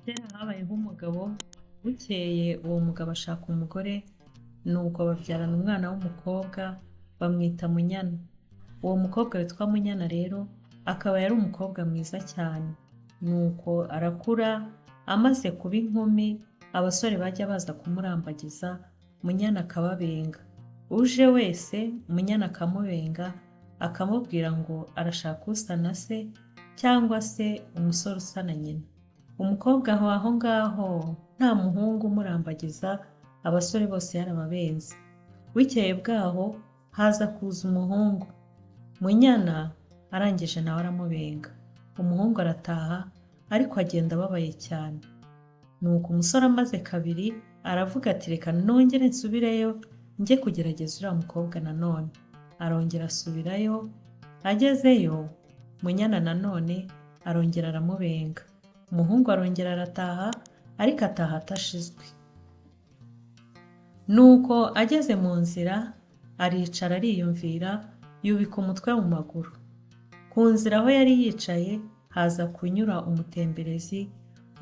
Kera habayeho umugabo, bukeye uwo mugabo ashaka umugore, nuko babyarana umwana w'umukobwa, bamwita Munyana. Uwo mukobwa witwa Munyana rero, akaba yari umukobwa mwiza cyane. Nuko arakura, amaze kuba inkumi, abasore bajya baza kumurambagiza, Munyana akababenga. Uje wese, Munyana akamubenga, akamubwira ngo arashaka usa na se, cyangwa se umusore usa na nyina. Umukobwa aho ngaho nta muhungu umurambagiza, abasore bose yarababenze. Bukeye bwaho haza kuza umuhungu. Munyana arangije nawe aramubenga. Umuhungu arataha, ariko agenda ababaye cyane. Nuko umusore amaze kabiri aravuga ati reka nongere nsubireyo njye kugerageza uriya mukobwa nanone. Arongera asubirayo, agezeyo Munyana nanone arongera aramubenga. Umuhungu arongera arataha, ariko ataha atashizwe. Nuko ageze mu nzira, aricara ariyumvira, yubika umutwe mu maguru. Ku nzira aho yari yicaye haza kunyura umutemberezi,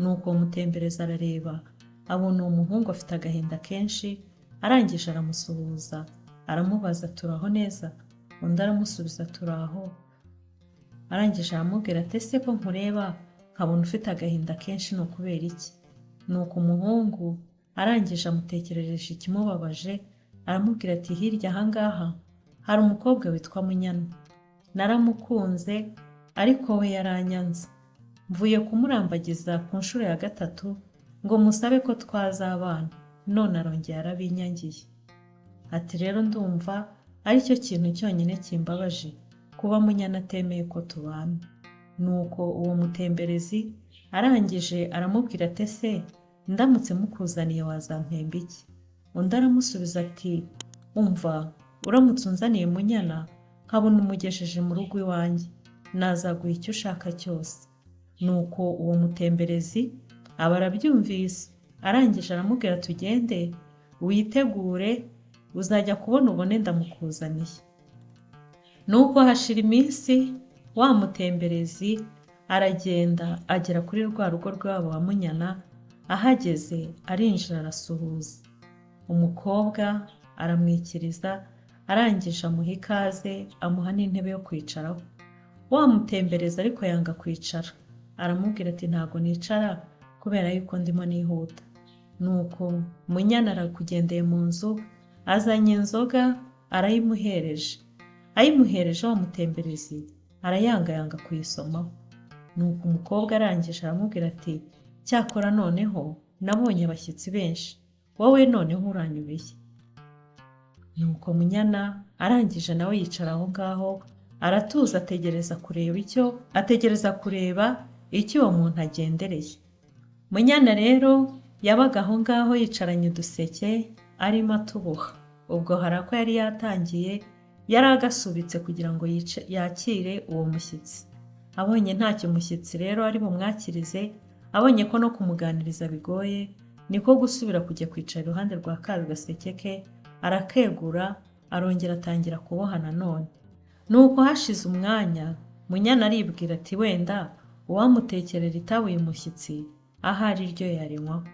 nuko uwo mutemberezi arareba, abona uwo muhungu afite agahinda kenshi, arangije aramusuhuza, aramubaza turaho neza, undi aramusubiza turaho. Arangije aramubwira ati ese ko nkureba nkabona ufite agahinda kenshi ni ukubera iki? Nuko umuhungu arangije amutekerereje ikimubabaje, aramubwira ati hirya ahangaha hari umukobwa witwa Munyana. Naramukunze, ariko we yaranyanze. Mvuye kumurambagiza ku nshuro ya gatatu ngo musabe ko twazabana, none arongeye arabinyangiye. Ati rero ndumva aricyo kintu cyonyine kimbabaje, kuba Munyana atemeye ko tubana. Nuko uwo mutemberezi arangije aramubwira ati ese ndamutse mukuzaniye wazampemba iki? Undi aramusubiza ati umva, uramutse unzaniye Munyana nkabona umugejeje mu rugo iwanjye, nazaguha icyo ushaka cyose. Nuko uwo mutemberezi aba arabyumvise, arangije aramubwira tugende witegure, uzajya kubona ubone ndamukuzaniye. Nuko hashira iminsi, wa mutemberezi aragenda agera kuri rwa rugo rwabo wa Munyana. Ahageze arinjira arasuhuza. Umukobwa aramwikiriza, arangije amuha ikaze, amuha n'intebe yo kwicaraho. Wa mutemberezi ariko yanga kwicara, aramubwira ati ntago nicara kubera yuko ndimo nihuta. Nuko Munyana arakugendeye mu nzu, azanye inzoga arayimuhereje. Ayimuhereje wa mutemberezi arayanga kuyisomaho. Nuko umukobwa arangije aramubwira ati cyakora noneho nabonye abashyitsi benshi, wowe noneho uranyubiye. Nuko Munyana arangije nawe yicara aho ngaho, aratuza ategereza kureba icyo uwo muntu agendereye. Munyana rero yabaga aho ngaho yicaranye uduseke arimo atuboha. Ubwo hari ako yari yatangiye, yari agasubitse kugira ngo yakire uwo mushyitsi. Abonye ntacyo umushyitsi rero ari bumwakirize, abonye ko no kumuganiriza bigoye, niko gusubira kujya kwicara iruhande rwa ka gaseke ke, arakegura, arongera atangira kuboha nanone. Nuko hashize umwanya, Munyana aribwira ati wenda uwamutekerera itabi uyu mushyitsi ahari iryo yarinywaho.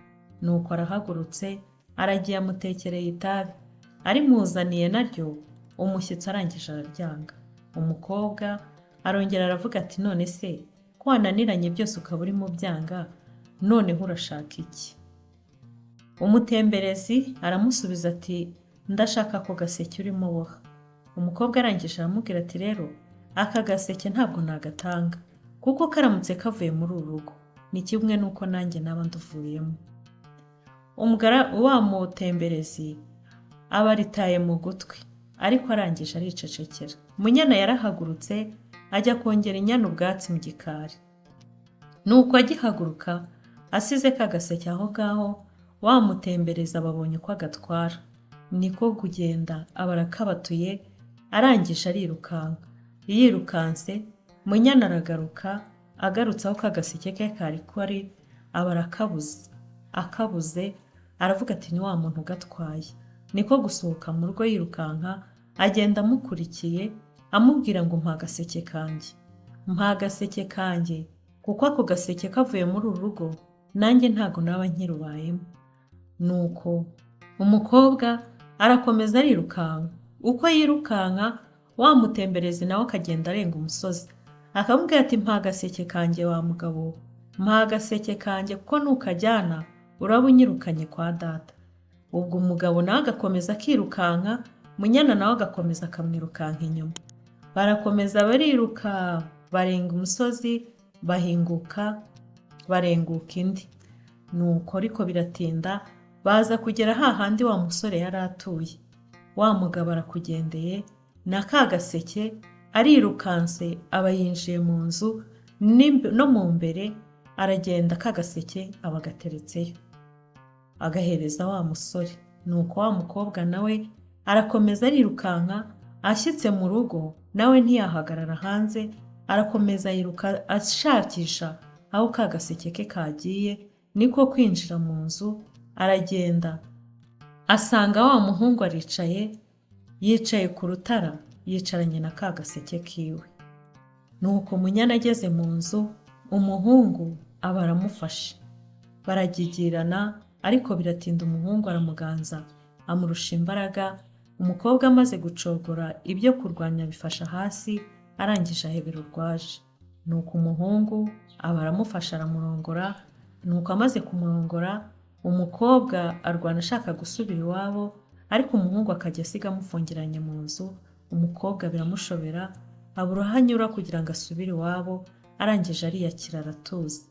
Nuko arahagurutse, aragiye amutekereye itabi, arimuzaniye naryo, umushyitsi arangije araryanga. Umukobwa arongera aravuga ati none se ko wananiranye byose ukaba uri mu byanga, noneho urashaka iki? Umutemberezi aramusubiza ati ndashaka ako gaseke urimo boha. Umukobwa arangije aramubwira ati rero aka gaseke ntabwo nagatanga, kuko karamutse kavuye muri uru rugo ni kimwe nuko nanjye naba nduvuyemo. Wa mutemberezi aba aritaye mu gutwi, ariko arangije aricecekera. Munyana yarahagurutse ajya kongera inyana ubwatsi mu gikari. Nuko agihaguruka asize ka gaseke aho ngaho, wa mutembereza ababonye uko agatwara, niko kugenda aba arakabatuye, arangije arirukanka. Yirukanse, Munyana aragaruka, agarutse aho ka gaseke ke kari kari, aba arakabuze. Akabuze aravuga ati ni wa muntu ugatwaye. Niko gusohoka mu rugo yirukanka, agenda amukurikiye, amubwira ngo mpa agaseke kanjye, kuko ako gaseke kavuye muri uru rugo nanjye ntago naba nkirubayemo. Nuko umukobwa arakomeza arirukanka. Uko yirukanka, wa mutemberezi nawe akagenda arenga umusozi. Akamubwira ati mpa agaseke kanjye wa mugabo, mpa agaseke kanjye kuko nukajyana uraba unyirukanye kwa data. Ubwo umugabo nawe agakomeza akirukanka, Munyana nawe agakomeza akamwirukanka inyuma. Barakomeza bariruka, barenga umusozi, bahinguka, barenguka indi. Nuko ariko biratinda, baza kugera hahandi wa musore yari atuye. Wa mugabo arakugendeye, na ka gaseke arirukanse aba yinjiye mu nzu, no mu mbere aragenda ka gaseke aba agateretseyo. Agahereza wa musore. Nuko wa mukobwa nawe arakomeza arirukanka, ashyitse mu rugo nawe ntiyahagarara hanze, arakomeza yiruka ashakisha aho ka gaseke ke kagiye. Niko kwinjira mu nzu, aragenda asanga wa muhungu yicaye ku rutara, yicaranye na ka gaseke kiwe. Nuko Munyana ageze mu nzu, umuhungu aba aramufashe. Baragigirana, ariko biratinda umuhungu aramuganza, amurusha imbaraga. Umukobwa amaze gucogora ibyo kurwanya bifasha hasi, arangije ahebera urwaje. Nuko umuhungu aba aramufasha aramurongora. Nuko amaze kumurongora, umukobwa arwana ashaka gusubira iwabo, ariko umuhungu akajya asiga amufungiranye mu nzu. Umukobwa biramushobera, abura aho anyura kugira ngo asubire iwabo. Arangije ariyakira aratuza.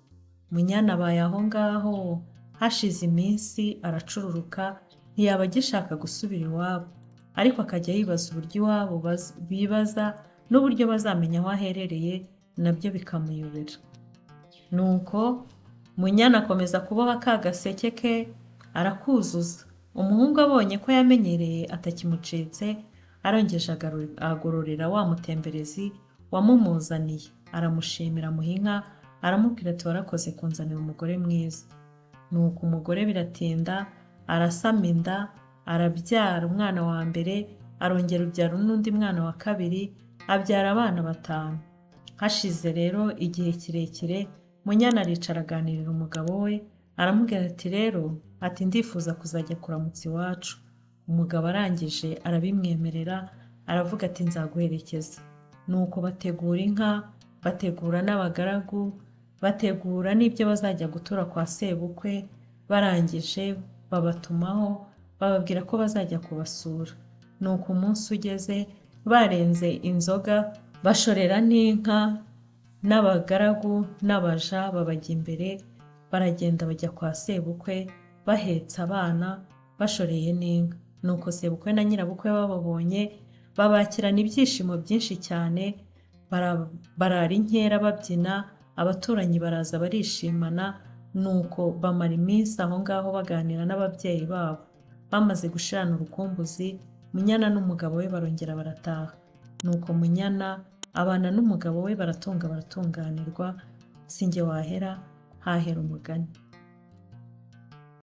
Munyana abaye aho ngaho, hashize iminsi aracururuka, ntiyaba agishaka gusubira iwabo, ariko akajya yibaza uburyo iwabo bibaza n'uburyo bazamenya aho aherereye, nabyo bikamuyobera. Nuko Munyana akomeza kuboha ka gaseke ke, arakuzuza. Umuhungu abonye ko yamenyereye atakimucitse, arongeje agororera wa mutemberezi wamumuzaniye. Aramushimira amuha inka, aramubwira ati warakoze kunzanira umugore mwiza. Nuko umugore biratinda, arasama inda, arabyara umwana wa mbere, arongera ubyara n'undi mwana wa kabiri, abyara abana 5. Hashize rero igihe kirekire, Munyana aricara aganirira umugabo we, aramubwira ati rero, ati ndifuza kuzajya kuramutsa iwacu. Umugabo arangije arabimwemerera, aravuga ati nzaguherekeza. Nuko bategura inka, bategura n'abagaragu, bategura n'ibyo bazajya gutura kwa sebukwe. Barangije babatumaho, bababwira ko bazajya kubasura. Nuko umunsi ugeze, barenze inzoga, bashorera n'inka n'abagaragu n'abaja babajya imbere. Baragenda bajya kwa sebukwe, bahetse abana, bashoreye n'inka. Nuko sebukwe na nyirabukwe bababonye, babakirana ibyishimo byinshi cyane, barara inkera babyina, abaturanyi baraza barishimana. Nuko bamara iminsi aho ngaho baganira n'ababyeyi babo. Bamaze gushirana urukumbuzi, Munyana n'umugabo we barongera barataha. Nuko Munyana abana n'umugabo we baratunganirwa. Sinjye wahera, hahera umugani.